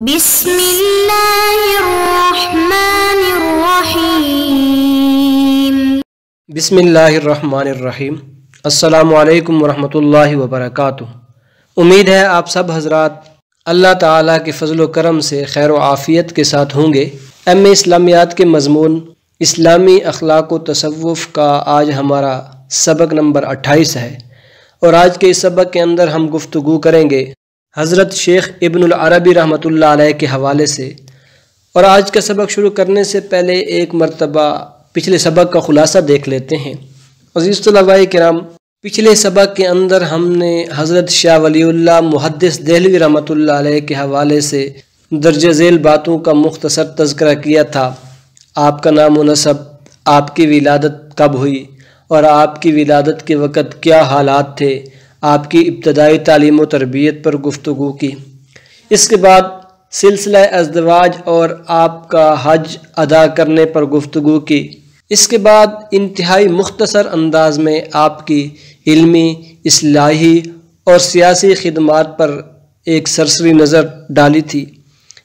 بسم اللہ الرحمن الرحیم بسم اللہ الرحمن الرحیم۔ السلام علیکم ورحمۃ اللہ وبرکاتہ۔ امید ہے آپ سب حضرات اللہ تعالیٰ کے فضل و کرم سے خیر و عافیت کے ساتھ ہوں گے۔ اسلامیات کے مضمون اسلامی اخلاق و تصوف کا آج ہمارا سبق نمبر 28 ہے، اور آج کے اس سبق کے اندر ہم گفتگو کریں گے حضرت شیخ ابن العربی رحمۃ اللہ علیہ کے حوالے سے۔ اور آج کا سبق شروع کرنے سے پہلے ایک مرتبہ پچھلے سبق کا خلاصہ دیکھ لیتے ہیں۔ عزیز طلباء کرام، پچھلے سبق کے اندر ہم نے حضرت شاہ ولی اللہ محدث دہلوی رحمۃ اللہ علیہ کے حوالے سے درج ذیل باتوں کا مختصر تذکرہ کیا تھا۔ آپ کا نام و نسب، آپ کی ولادت کب ہوئی اور آپ کی ولادت کے وقت کیا حالات تھے، آپ کی ابتدائی تعلیم و تربیت پر گفتگو کی۔ اس کے بعد سلسلہ ازدواج اور آپ کا حج ادا کرنے پر گفتگو کی۔ اس کے بعد انتہائی مختصر انداز میں آپ کی علمی، اصلاحی اور سیاسی خدمات پر ایک سرسری نظر ڈالی تھی۔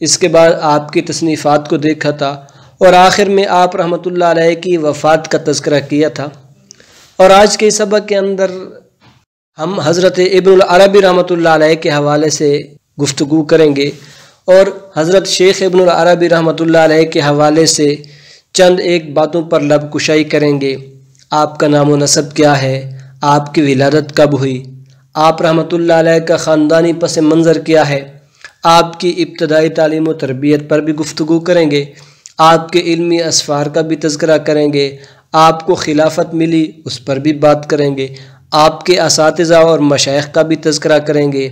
اس کے بعد آپ کی تصنیفات کو دیکھا تھا، اور آخر میں آپ رحمۃ اللہ علیہ کی وفات کا تذکرہ کیا تھا۔ اور آج کے سبق کے اندر ہم حضرت ابن العربی رحمۃ اللہ علیہ کے حوالے سے گفتگو کریں گے، اور حضرت شیخ ابن العربی رحمۃ اللہ علیہ کے حوالے سے چند ایک باتوں پر لب کشائی کریں گے۔ آپ کا نام و نسب کیا ہے، آپ کی ولادت کب ہوئی، آپ رحمۃ اللہ علیہ کا خاندانی پس منظر کیا ہے، آپ کی ابتدائی تعلیم و تربیت پر بھی گفتگو کریں گے، آپ کے علمی اسفار کا بھی تذکرہ کریں گے، آپ کو خلافت ملی اس پر بھی بات کریں گے، آپ کے اساتذہ اور مشائخ کا بھی تذکرہ کریں گے،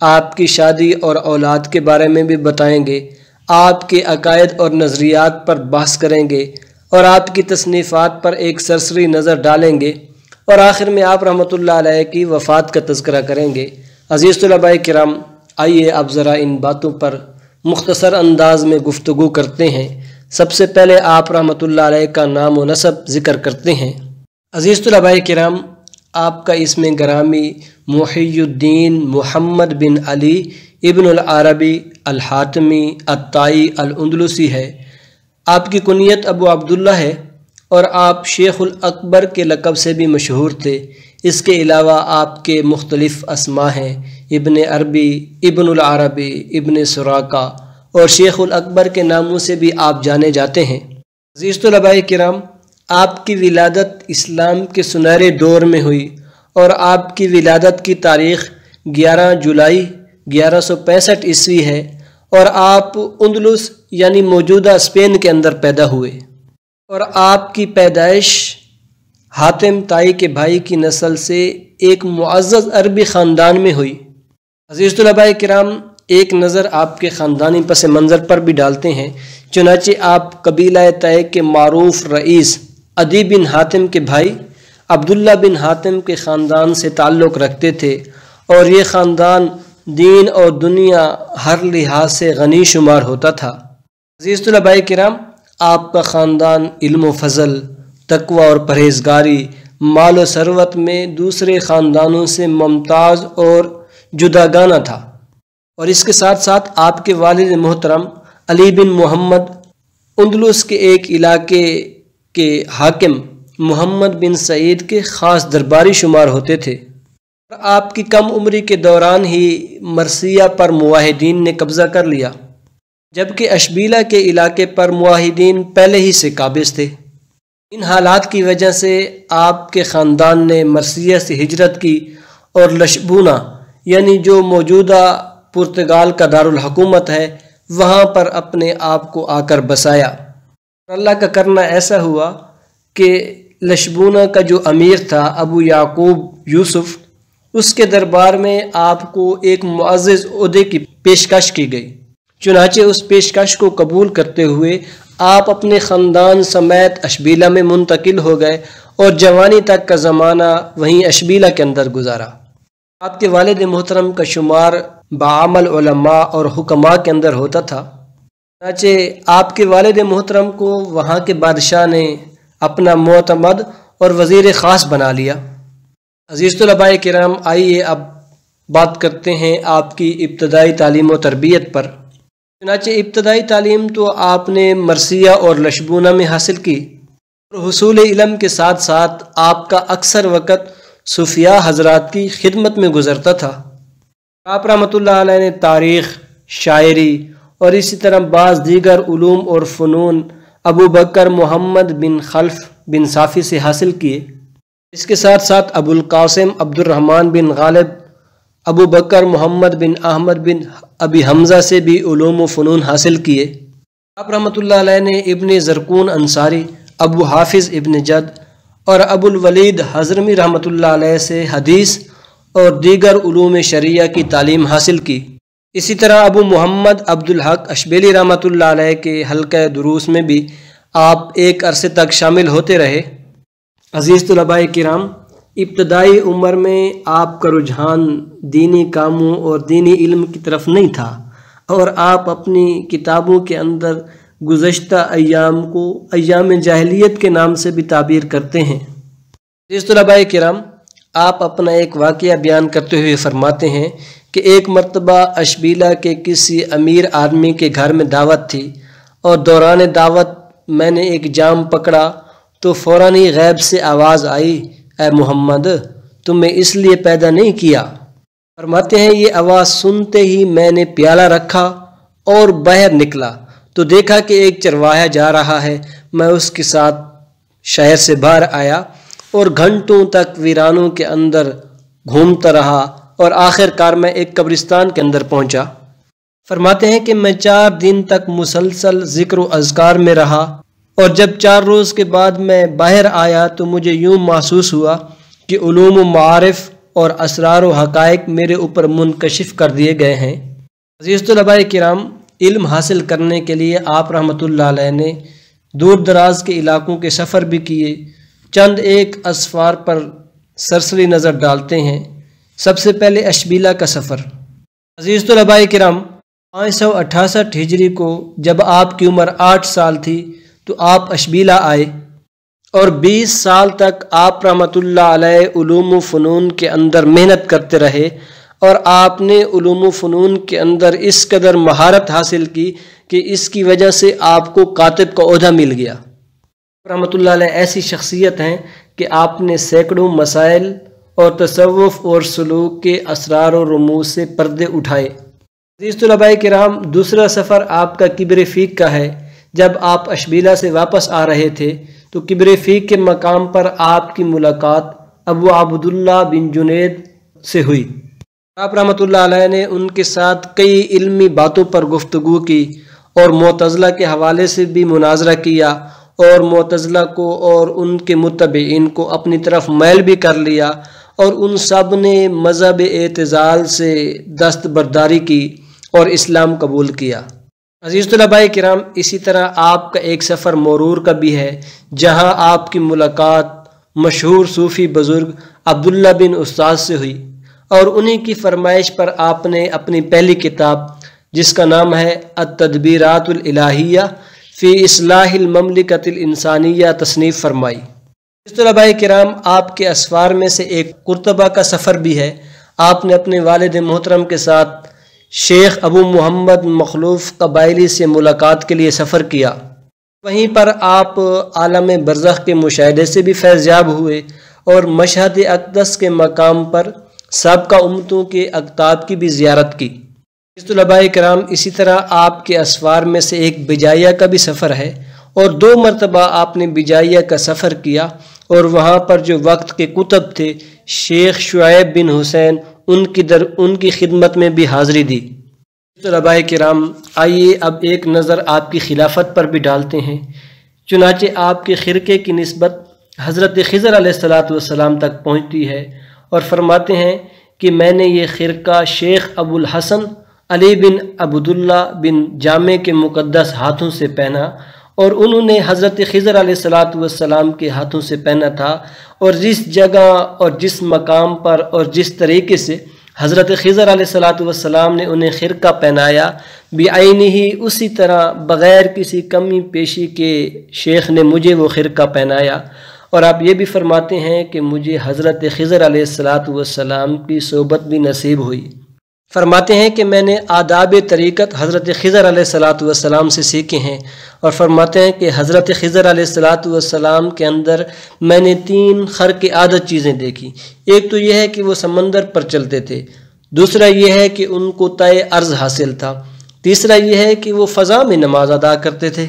آپ کی شادی اور اولاد کے بارے میں بھی بتائیں گے، آپ کے عقائد اور نظریات پر بحث کریں گے، اور آپ کی تصنیفات پر ایک سرسری نظر ڈالیں گے، اور آخر میں آپ رحمۃ اللہ علیہ کی وفات کا تذکرہ کریں گے۔ عزیز طلباء کرام، آئیے اب ذرا ان باتوں پر مختصر انداز میں گفتگو کرتے ہیں۔ سب سے پہلے آپ رحمۃ اللہ علیہ کا نام و نسب ذکر کرتے ہیں۔ عزیز طلباء کرام، آپ کا اسم گرامی محی الدین محمد بن علی ابن العربی الحاتمی الطائی الاندلسی ہے۔ آپ کی کنیت ابو عبداللہ ہے، اور آپ شیخ الاکبر کے لقب سے بھی مشہور تھے۔ اس کے علاوہ آپ کے مختلف اسماء ہیں، ابن عربی، ابن العربی، ابن سراقہ، اور شیخ الاکبر کے ناموں سے بھی آپ جانے جاتے ہیں۔ عزیز طلباء کرام، آپ کی ولادت اسلام کے سنہرے دور میں ہوئی، اور آپ کی ولادت کی تاریخ 11 جولائی 1165 عیسوی ہے، اور آپ اندلس یعنی موجودہ اسپین کے اندر پیدا ہوئے، اور آپ کی پیدائش حاتم طائی کے بھائی کی نسل سے ایک معزز عربی خاندان میں ہوئی۔ عزیز طلباء کرام، ایک نظر آپ کے خاندانی پس منظر پر بھی ڈالتے ہیں۔ چنانچہ آپ قبیلہ طے کے معروف رئیس عدی بن حاتم کے بھائی عبداللہ بن حاتم کے خاندان سے تعلق رکھتے تھے، اور یہ خاندان دین اور دنیا ہر لحاظ سے غنی شمار ہوتا تھا۔ عزیز طلباء کرام، آپ کا خاندان علم و فضل، تقوی اور پرہیزگاری، مال و ثروت میں دوسرے خاندانوں سے ممتاز اور جداگانہ تھا، اور اس کے ساتھ ساتھ آپ کے والد محترم علی بن محمد اندلس کے ایک علاقے کے حاکم محمد بن سعید کے خاص درباری شمار ہوتے تھے۔ آپ کی کم عمری کے دوران ہی مرثیہ پر موحدین نے قبضہ کر لیا، جبکہ اشبیلہ کے علاقے پر موحدین پہلے ہی سے قابض تھے۔ ان حالات کی وجہ سے آپ کے خاندان نے مرثیہ سے ہجرت کی، اور لشبونہ یعنی جو موجودہ پرتگال کا دارالحکومت ہے وہاں پر اپنے آپ کو آ کر بسایا۔ اللہ کا کرنا ایسا ہوا کہ لشبونہ کا جو امیر تھا ابو یعقوب یوسف، اس کے دربار میں آپ کو ایک معزز عہدے کی پیشکش کی گئی۔ چنانچہ اس پیشکش کو قبول کرتے ہوئے آپ اپنے خاندان سمیت اشبیلہ میں منتقل ہو گئے، اور جوانی تک کا زمانہ وہیں اشبیلہ کے اندر گزارا۔ آپ کے والد محترم کا شمار بعمل علماء اور حکماء کے اندر ہوتا تھا، چنانچہ آپ کے والد محترم کو وہاں کے بادشاہ نے اپنا معتمد اور وزیر خاص بنا لیا۔ عزیز طلباء کرام، آئیے اب بات کرتے ہیں آپ کی ابتدائی تعلیم و تربیت پر۔ چنانچہ ابتدائی تعلیم تو آپ نے مرثیہ اور لشبونہ میں حاصل کی، اور حصول علم کے ساتھ ساتھ آپ کا اکثر وقت صوفیاء حضرات کی خدمت میں گزرتا تھا۔ آپ رحمۃ اللہ علیہ نے تاریخ، شاعری اور اسی طرح بعض دیگر علوم اور فنون ابو بکر محمد بن خلف بن صافی سے حاصل کیے۔ اس کے ساتھ ساتھ ابو القاسم عبد الرحمن بن غالب، ابو بکر محمد بن احمد بن ابی حمزہ سے بھی علوم و فنون حاصل کیے۔ آپ رحمۃ اللہ علیہ نے ابن زرکون انصاری، ابو حافظ ابن جد اور ابو الولید حضرمی رحمۃ اللہ علیہ سے حدیث اور دیگر علوم شرعیہ کی تعلیم حاصل کی۔ اسی طرح ابو محمد عبد الحق اشبیلی رحمۃ اللہ علیہ کے حلقہ دروس میں بھی آپ ایک عرصے تک شامل ہوتے رہے۔ عزیز طلباء کرام، ابتدائی عمر میں آپ کا رجحان دینی کاموں اور دینی علم کی طرف نہیں تھا، اور آپ اپنی کتابوں کے اندر گزشتہ ایام کو ایام جاہلیت کے نام سے بھی تعبیر کرتے ہیں۔ عزیز طلباء کرام، آپ اپنا ایک واقعہ بیان کرتے ہوئے فرماتے ہیں کہ ایک مرتبہ اشبیلا کے کسی امیر آدمی کے گھر میں دعوت تھی، اور دوران دعوت میں نے ایک جام پکڑا تو فوراً ہی غیب سے آواز آئی، اے محمد، تم نے اس لیے پیدا نہیں کیا۔ فرماتے ہیں یہ آواز سنتے ہی میں نے پیالہ رکھا اور باہر نکلا تو دیکھا کہ ایک چرواہا جا رہا ہے۔ میں اس کے ساتھ شہر سے باہر آیا اور گھنٹوں تک ویرانوں کے اندر گھومتا رہا، اور آخر کار میں ایک قبرستان کے اندر پہنچا۔ فرماتے ہیں کہ میں 4 دن تک مسلسل ذکر و اذکار میں رہا، اور جب 4 روز کے بعد میں باہر آیا تو مجھے یوں محسوس ہوا کہ علوم و معارف اور اسرار و حقائق میرے اوپر منکشف کر دیے گئے ہیں۔ عزیز طلباء کرام، علم حاصل کرنے کے لیے آپ رحمۃ اللہ علیہ نے دور دراز کے علاقوں کے سفر بھی کیے۔ چند ایک اسفار پر سرسری نظر ڈالتے ہیں۔ سب سے پہلے اشبیلا کا سفر۔ عزیز طلباء کرام، 568 ہجری کو جب آپ کی عمر 8 سال تھی تو آپ اشبیلا آئے، اور 20 سال تک آپ رحمۃ اللہ علیہ علوم و فنون کے اندر محنت کرتے رہے، اور آپ نے علوم و فنون کے اندر اس قدر مہارت حاصل کی کہ اس کی وجہ سے آپ کو کاتب کا عہدہ مل گیا۔ رحمۃ اللہ علیہ ایسی شخصیت ہیں کہ آپ نے سینکڑوں مسائل اور تصوف اور سلوک کے اسرار و رموز سے پردے اٹھائے۔ عزیز طلباء کرام، دوسرا سفر آپ کا کبر فیق کا ہے۔ جب آپ اشبیلا سے واپس آ رہے تھے تو کبر فیق کے مقام پر آپ کی ملاقات ابو عبداللہ بن جنید سے ہوئی۔ آپ رحمۃ اللہ علیہ نے ان کے ساتھ کئی علمی باتوں پر گفتگو کی، اور معتزلہ کے حوالے سے بھی مناظرہ کیا، اور معتزلہ کو اور ان کے متبعین کو اپنی طرف میل بھی کر لیا، اور ان سب نے مذہب اعتزال سے دستبرداری کی اور اسلام قبول کیا۔ عزیز طلباء کرام، اسی طرح آپ کا ایک سفر مرور کا بھی ہے، جہاں آپ کی ملاقات مشہور صوفی بزرگ عبداللہ بن استاد سے ہوئی، اور انہی کی فرمائش پر آپ نے اپنی پہلی کتاب، جس کا نام ہے التدبیرات الالہیہ فی اصلاح المملکۃ الانسانیہ، تصنیف فرمائی۔ طلباء کرام، آپ کے اسفار میں سے ایک قرطبہ کا سفر بھی ہے۔ آپ نے اپنے والد محترم کے ساتھ شیخ ابو محمد مخلوف قبائلی سے ملاقات کے لیے سفر کیا۔ وہیں پر آپ عالم برزخ کے مشاہدے سے بھی فیض یاب ہوئے، اور مشہد اقدس کے مقام پر سابقہ امتوں کے اقطاب کی بھی زیارت کی۔ طلباء کرام، اسی طرح آپ کے اسفار میں سے ایک بجائیہ کا بھی سفر ہے، اور 2 مرتبہ آپ نے بجائیہ کا سفر کیا، اور وہاں پر جو وقت کے کتب تھے شیخ شعیب بن حسین، ان کی خدمت میں بھی حاضری دی۔ طلباء کرام، آئیے اب ایک نظر آپ کی خلافت پر بھی ڈالتے ہیں۔ چنانچہ آپ کے خرقے کی نسبت حضرت خضر علیہ السلام تک پہنچتی ہے، اور فرماتے ہیں کہ میں نے یہ خرقہ شیخ ابو الحسن علی بن عبداللہ بن جامع کے مقدس ہاتھوں سے پہنا، اور انہوں نے حضرت خضر علیہ السلام کے ہاتھوں سے پہنا تھا، اور جس جگہ اور جس مقام پر اور جس طریقے سے حضرت خضر علیہ السلام نے انہیں خرقہ پہنایا، بعینہ ہی اسی طرح بغیر کسی کمی پیشی کے شیخ نے مجھے وہ خرقہ پہنایا۔ اور آپ یہ بھی فرماتے ہیں کہ مجھے حضرت خضر علیہ السلام کی صحبت بھی نصیب ہوئی۔ فرماتے ہیں کہ میں نے آداب طریقت حضرت خضر علیہ الصلاۃ والسلام سے سیکھے ہیں، اور فرماتے ہیں کہ حضرت خضر علیہ الصلاۃ والسلام کے اندر میں نے 3 خرق عادت چیزیں دیکھی۔ ایک تو یہ ہے کہ وہ سمندر پر چلتے تھے، دوسرا یہ ہے کہ ان کو طے عرض حاصل تھا، تیسرا یہ ہے کہ وہ فضا میں نماز ادا کرتے تھے۔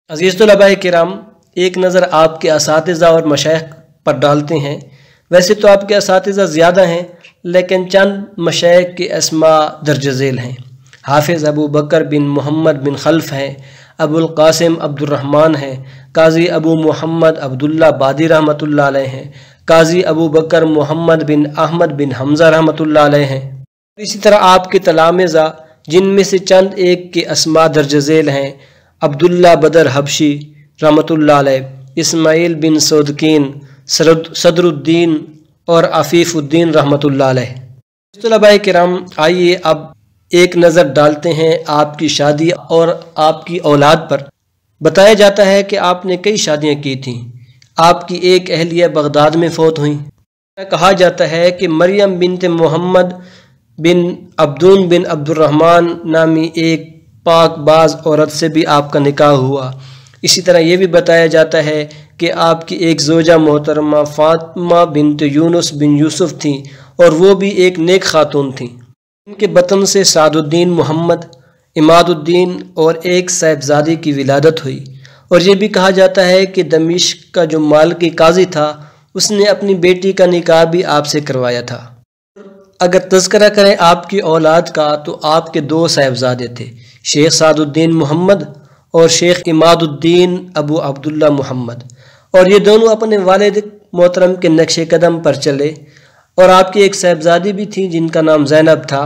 عزیز طلباء کرام، ایک نظر آپ کے اساتذہ اور مشائخ پر ڈالتے ہیں۔ ویسے تو آپ کے اساتذہ زیادہ ہیں، لیکن چند مشائخ کے اسماء درج ذیل ہیں۔ حافظ ابو بکر بن محمد بن خلف ہیں، ابو القاسم عبد الرحمن ہیں، قاضی ابو محمد عبداللہ بادی رحمۃ اللہ علیہ ہیں، قاضی ابو بکر محمد بن احمد بن حمزہ رحمۃ اللہ علیہ ہیں۔ اسی طرح آپ کے تلامذہ جن میں سے چند ایک کے اسماء درج ذیل ہیں: عبداللہ بدر حبشی رحمۃ اللہ علیہ، اسماعیل بن سودکین، صدر الدین اور عفیف الدین رحمۃ اللہ علیہ۔ طلباء کرام، آئیے اب ایک نظر ڈالتے ہیں آپ کی شادی اور آپ کی اولاد پر۔ بتایا جاتا ہے کہ آپ نے کئی شادیاں کی تھیں۔ آپ کی ایک اہلیہ بغداد میں فوت ہوئیں۔ کہا جاتا ہے کہ مریم بنت محمد بن عبدون بن عبد الرحمن نامی ایک پاک باز عورت سے بھی آپ کا نکاح ہوا۔ اسی طرح یہ بھی بتایا جاتا ہے کہ آپ کی ایک زوجہ محترمہ فاطمہ بنت یونس بن یوسف تھیں، اور وہ بھی ایک نیک خاتون تھیں۔ ان کے بطن سے سعد الدین محمد، عماد الدین اور ایک صاحبزادی کی ولادت ہوئی۔ اور یہ بھی کہا جاتا ہے کہ دمشق کا جو مالکی قاضی تھا، اس نے اپنی بیٹی کا نکاح بھی آپ سے کروایا تھا۔ اگر تذکرہ کریں آپ کی اولاد کا، تو آپ کے 2 صاحبزادے تھے، شیخ سعد الدین محمد اور شیخ عماد الدین ابو عبداللہ محمد، اور یہ دونوں اپنے والد محترم کے نقش قدم پر چلے۔ اور آپ کی ایک صاحبزادی بھی تھی جن کا نام زینب تھا،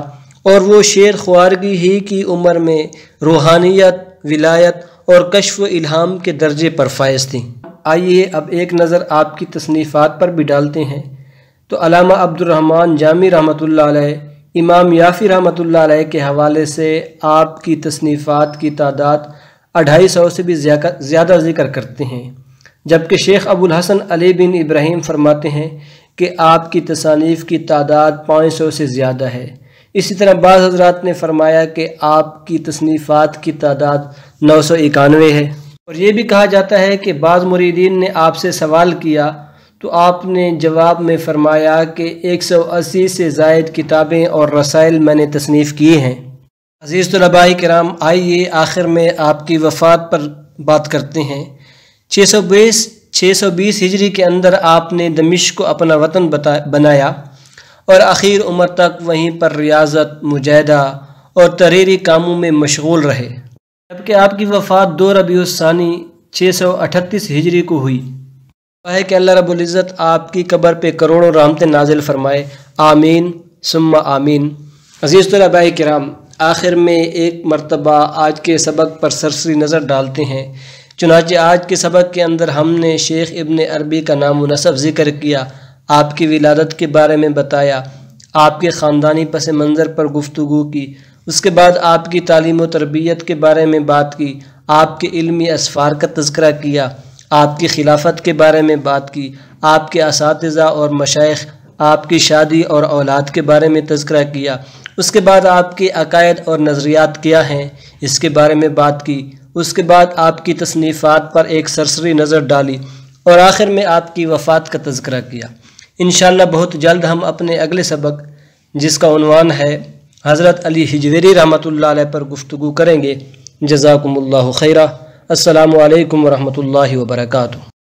اور وہ شیر خوارگی ہی کی عمر میں روحانیت، ولایت اور کشف و الہام کے درجے پر فائز تھیں۔ آئیے اب ایک نظر آپ کی تصنیفات پر بھی ڈالتے ہیں۔ تو علامہ عبد الرحمن جامی رحمۃ اللہ علیہ، امام یافی رحمۃ اللہ علیہ کے حوالے سے آپ کی تصنیفات کی تعداد 250 سے بھی زیادہ ذکر کرتے ہیں، جبکہ شیخ ابو الحسن علی بن ابراہیم فرماتے ہیں کہ آپ کی تصانیف کی تعداد 500 سے زیادہ ہے۔ اسی طرح بعض حضرات نے فرمایا کہ آپ کی تصنیفات کی تعداد 991 ہے۔ اور یہ بھی کہا جاتا ہے کہ بعض مریدین نے آپ سے سوال کیا تو آپ نے جواب میں فرمایا کہ 180 سے زائد کتابیں اور رسائل میں نے تصنیف کیے ہیں۔ عزیز طلباء کرام، آئیے آخر میں آپ کی وفات پر بات کرتے ہیں۔ 620 ہجری کے اندر آپ نے دمشق کو اپنا وطن بنایا، اور اخیر عمر تک وہیں پر ریاضت، مجاہدہ اور تحریری کاموں میں مشغول رہے، جبکہ آپ کی وفات 2 ربیع الثانی 638 ہجری کو ہوئی۔ ہے کہ اللہ رب العزت آپ کی قبر پہ کروڑوں رحمتیں نازل فرمائے، آمین ثم آمین۔ عزیز طلباء کرام، آخر میں ایک مرتبہ آج کے سبق پر سرسری نظر ڈالتے ہیں۔ چنانچہ آج کے سبق کے اندر ہم نے شیخ ابن عربی کا نام و نسب ذکر کیا، آپ کی ولادت کے بارے میں بتایا، آپ کے خاندانی پس منظر پر گفتگو کی، اس کے بعد آپ کی تعلیم و تربیت کے بارے میں بات کی، آپ کے علمی اسفار کا تذکرہ کیا، آپ کی خلافت کے بارے میں بات کی، آپ کے اساتذہ اور مشائخ، آپ کی شادی اور اولاد کے بارے میں تذکرہ کیا، اس کے بعد آپ کے عقائد اور نظریات کیا ہیں اس کے بارے میں بات کی، اس کے بعد آپ کی تصنیفات پر ایک سرسری نظر ڈالی، اور آخر میں آپ کی وفات کا تذکرہ کیا۔ انشاءاللہ بہت جلد ہم اپنے اگلے سبق، جس کا عنوان ہے حضرت علی حجویری رحمۃ اللہ علیہ پر گفتگو کریں گے۔ جزاکم اللہ خیرہ۔ السلام علیکم ورحمۃ اللہ وبرکاتہ۔